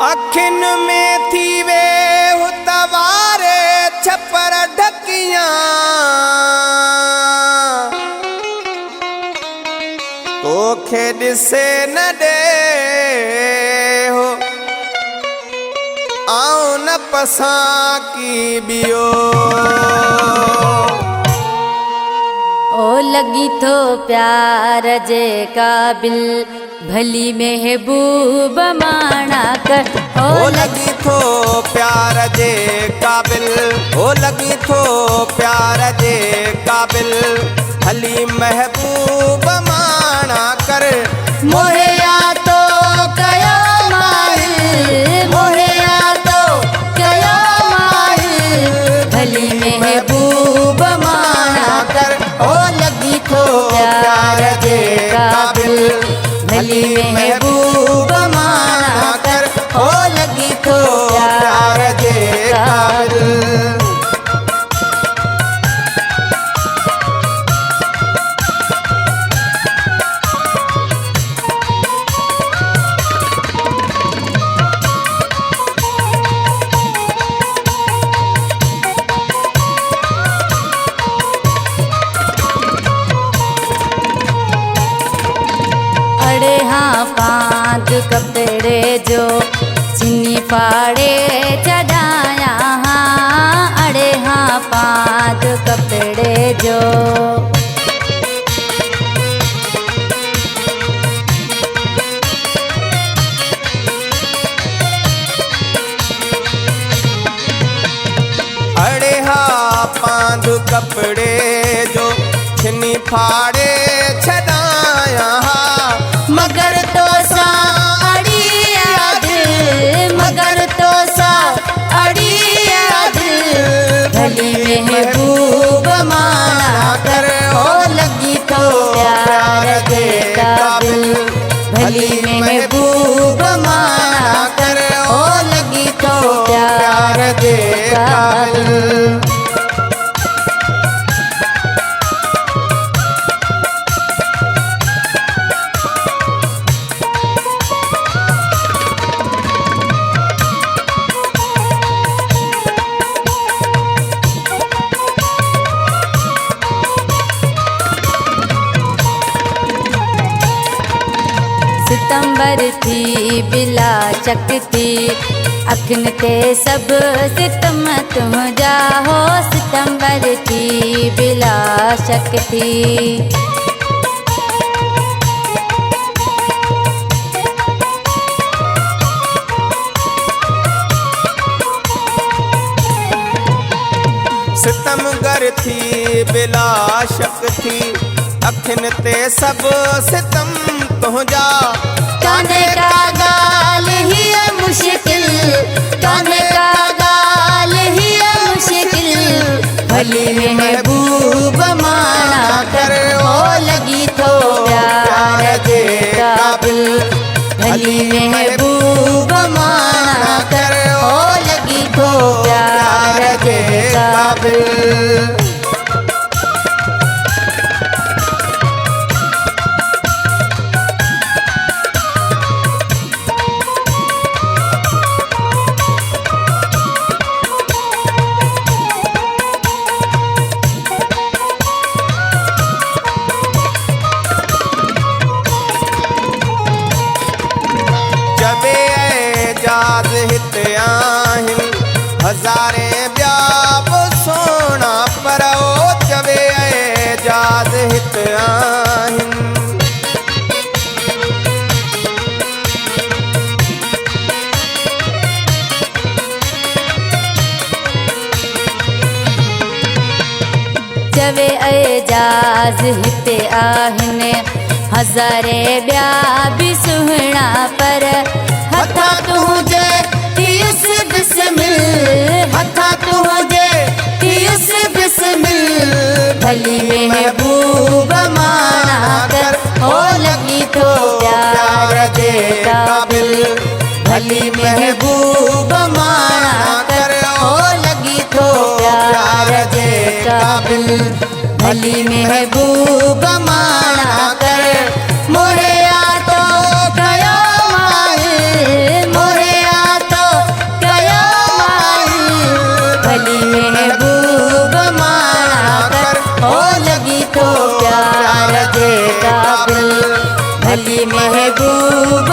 अखिन में थी वे हुतवारे छपर ढकिया तोखे दिसे न दे हो आऊं न पसा की बियो। ओ लगी तो प्यार जे काबिल भली महबूब माना कर। ओ लगी थो प्यार जे काबिल, ओ लगी थो प्यार जे काबिल भली महबूब माना कर। मोहया तो कयो माहिर, मोहया तो कयो माहिर भली महबूब माना कर। ओ लगी थो प्यार जे काबिल भली महबूब माना कर। ओ लगी थो प्यार जे काबिल। अड़े हाँ पांच कपड़े जो चिन्नी फाड़े चढ़ाया हाँ। अड़े हाँ पांच कपड़े जो अड़े हाँ पांच कपड़े जो छिनी फाड़े छदाया मगर तो सा अड़ी याद, मगर तो सा अड़ी याद भली महबूब माना कर। ओ लगी तो प्यार दे काबिल भली महबूब माना कर। ओ लगी तो प्यार दे काबिल। सितंबर थी बिला शक थी अखिन ते सब सितम तुझा हो। सितंबर थी बिला शक थी सितमगर थी बिला शक थी अखिन ते सब सितम तुझा। काने का गाल ही है मुश्किल, काने का गाल ही है मुश्किल भली महबूब माना कर। ओ लगी तो प्यार दे काबिल भली महबूब माना कर। ओ लगी तो प्यार दे काबिल। जाद हित आहिन हज़ारे ॿिया बि सोना पर ओ चवे जाद हित आहिन। चवे एजाज हिते आहिन हज़ारे ॿिया बि सुहिणा पर हथा तुझे तीस बिस्मिल, हथा तुझे तीस बिस्मिल भली महबूब माना कर। ओ लगी तो प्यार दे काबिल भली महबूब माना कर। ओ लगी तो प्यार दे काबिल भली महबूब माना कर। मोहया तो कयो माहिर, मोहया अली महबूब